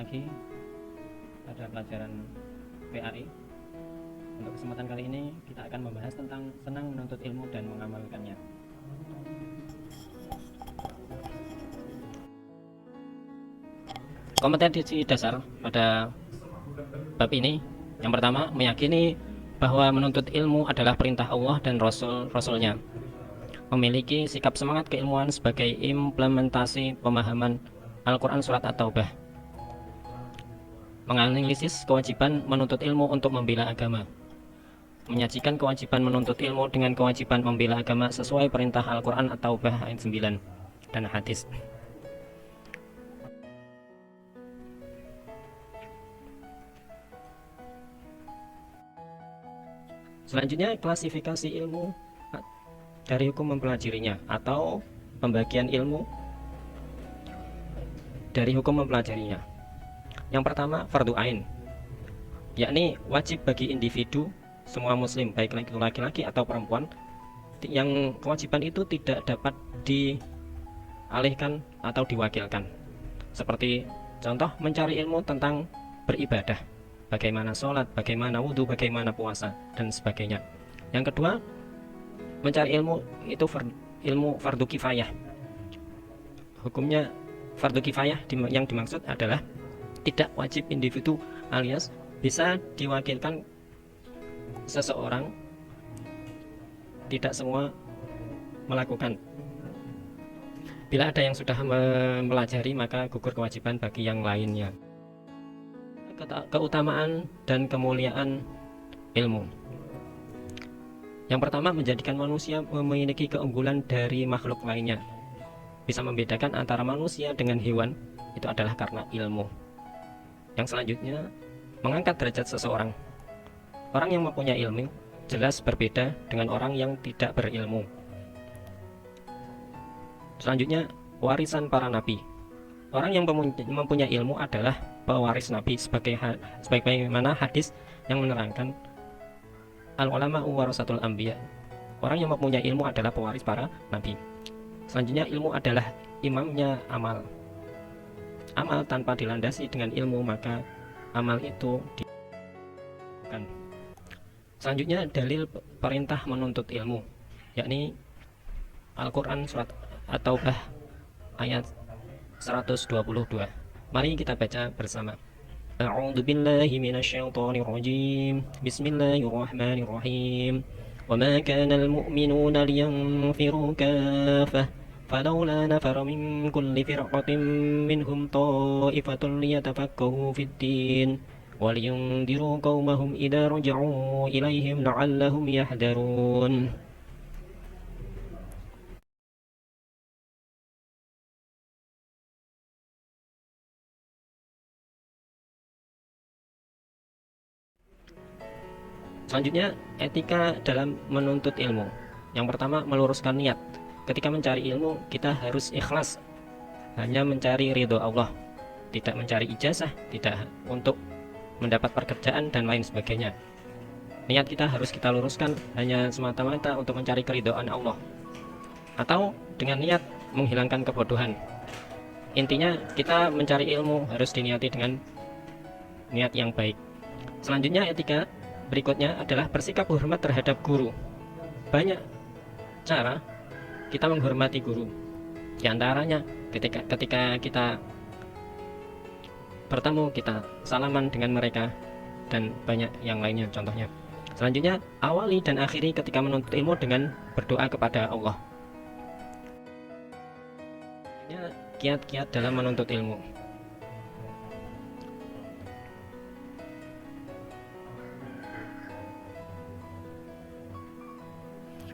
lagi pada pelajaran PAI. Untuk kesempatan kali ini kita akan membahas tentang senang menuntut ilmu dan mengamalkannya. Kompetensi dasar pada bab ini, yang pertama, meyakini bahwa menuntut ilmu adalah perintah Allah dan Rasul-Rasulnya. Memiliki sikap semangat keilmuan sebagai implementasi pemahaman Al-Quran Surat At-Taubah. Menganalisis kewajiban menuntut ilmu untuk membela agama. Menyajikan kewajiban menuntut ilmu dengan kewajiban membela agama sesuai perintah Al-Quran At-Taubah ayat 9 dan hadis. Selanjutnya, klasifikasi ilmu dari hukum mempelajarinya atau pembagian ilmu dari hukum mempelajarinya. Yang pertama, fardu ain, yakni wajib bagi individu semua muslim, baik laki-laki atau perempuan, yang kewajiban itu tidak dapat dialihkan atau diwakilkan. Seperti contoh mencari ilmu tentang beribadah, bagaimana sholat, bagaimana wudhu, bagaimana puasa, dan sebagainya. Yang kedua, mencari ilmu itu ilmu fardu kifayah. Hukumnya fardu kifayah yang dimaksud adalah tidak wajib individu, alias bisa diwakilkan seseorang, tidak semua melakukan. Bila ada yang sudah mempelajari, maka gugur kewajiban bagi yang lainnya. Keutamaan dan kemuliaan ilmu. Yang pertama, menjadikan manusia memiliki keunggulan dari makhluk lainnya. Bisa membedakan antara manusia dengan hewan, itu adalah karena ilmu. Yang selanjutnya, mengangkat derajat seseorang. Orang yang mempunyai ilmu jelas berbeda dengan orang yang tidak berilmu. Selanjutnya, warisan para nabi. Orang yang mempunyai ilmu adalah pewaris nabi, sebagaimana hadis yang menerangkan al-ulama warasatul anbiya. Orang yang mempunyai ilmu adalah pewaris para nabi. Selanjutnya, ilmu adalah imamnya amal. Amal tanpa dilandasi dengan ilmu, maka amal itu dilakukan. Selanjutnya, dalil perintah menuntut ilmu, yakni Al-Quran Surat At-Taubah ayat 122. Mari kita baca bersama. A'udzu billahi minasyaitonir rajim. Bismillahirrahmanirrahim. Wa ma kana al-mu'minuna liyanfiru kaffah falawla nafara min kulli firqatin minhum ta'ifatun liyatafaqahu fid-din wa liyundiru qaumahum idza raja'u ilaihim la'allahum yahdharun. Selanjutnya, etika dalam menuntut ilmu. Yang pertama, meluruskan niat. Ketika mencari ilmu, kita harus ikhlas, hanya mencari ridho Allah, tidak mencari ijazah, tidak untuk mendapat pekerjaan dan lain sebagainya. Niat kita harus kita luruskan hanya semata-mata untuk mencari keridhaan Allah, atau dengan niat menghilangkan kebodohan. Intinya, kita mencari ilmu harus diniati dengan niat yang baik. Selanjutnya, etika berikutnya adalah bersikap hormat terhadap guru. Banyak cara kita menghormati guru. Di antaranya ketika kita bertemu, kita salaman dengan mereka, dan banyak yang lainnya contohnya. Selanjutnya, awali dan akhiri ketika menuntut ilmu dengan berdoa kepada Allah. Kiat-kiat dalam menuntut ilmu.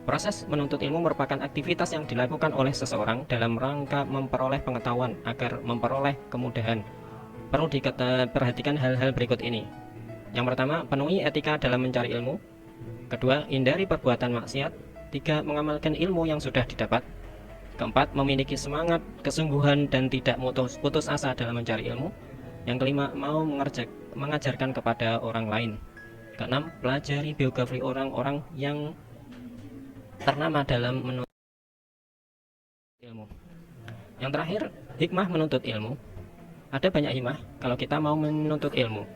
Proses menuntut ilmu merupakan aktivitas yang dilakukan oleh seseorang dalam rangka memperoleh pengetahuan agar memperoleh kemudahan. Perlu diperhatikan hal-hal berikut ini. Yang pertama, penuhi etika dalam mencari ilmu. Kedua, hindari perbuatan maksiat. Tiga, mengamalkan ilmu yang sudah didapat. Keempat, memiliki semangat, kesungguhan, dan tidak putus asa dalam mencari ilmu. Yang kelima, mau mengajarkan kepada orang lain. Keenam, pelajari biografi orang-orang yang ternama dalam menuntut ilmu. Yang terakhir, hikmah menuntut ilmu. Ada banyak hikmah kalau kita mau menuntut ilmu.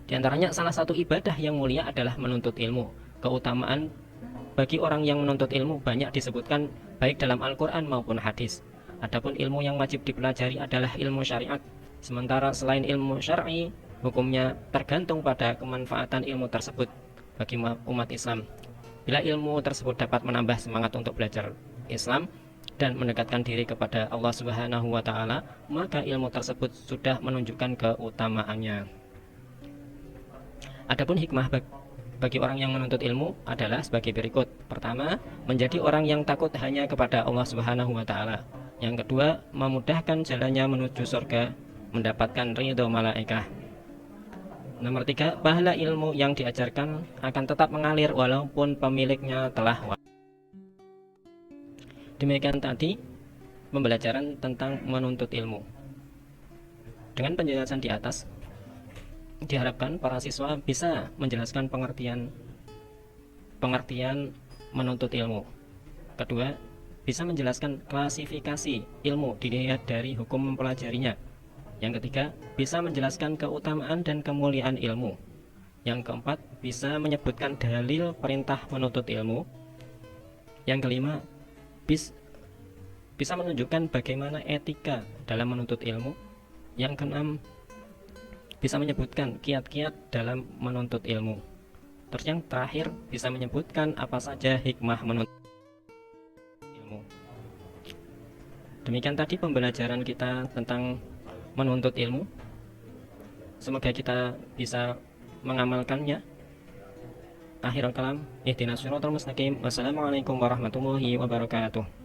Di antaranya salah satu ibadah yang mulia adalah menuntut ilmu. Keutamaan bagi orang yang menuntut ilmu banyak disebutkan baik dalam Al-Quran maupun hadis. Adapun ilmu yang wajib dipelajari adalah ilmu syariat. Sementara selain ilmu syar'i, hukumnya tergantung pada kemanfaatan ilmu tersebut bagi umat Islam. Bila ilmu tersebut dapat menambah semangat untuk belajar Islam dan mendekatkan diri kepada Allah Subhanahu wa taala, maka ilmu tersebut sudah menunjukkan keutamaannya. Adapun hikmah bagi orang yang menuntut ilmu adalah sebagai berikut. Pertama, menjadi orang yang takut hanya kepada Allah Subhanahu wa taala. Yang kedua, memudahkan jalannya menuju surga, mendapatkan ridho malaikat. Nomor 3, pahala ilmu yang diajarkan akan tetap mengalir walaupun pemiliknya telah wafat. Demikian tadi pembelajaran tentang menuntut ilmu. Dengan penjelasan di atas, diharapkan para siswa bisa menjelaskan pengertian menuntut ilmu. Kedua, bisa menjelaskan klasifikasi ilmu dilihat dari hukum mempelajarinya. Yang ketiga, bisa menjelaskan keutamaan dan kemuliaan ilmu. Yang keempat, bisa menyebutkan dalil perintah menuntut ilmu. Yang kelima, bisa menunjukkan bagaimana etika dalam menuntut ilmu. Yang keenam, bisa menyebutkan kiat-kiat dalam menuntut ilmu. Terus yang terakhir, bisa menyebutkan apa saja hikmah menuntut ilmu. Demikian tadi pembelajaran kita tentang menuntut ilmu. Semoga kita bisa mengamalkannya. Akhirul kalam, ihdinas siratal mustaqim. Wassalamualaikum warahmatullahi wabarakatuh.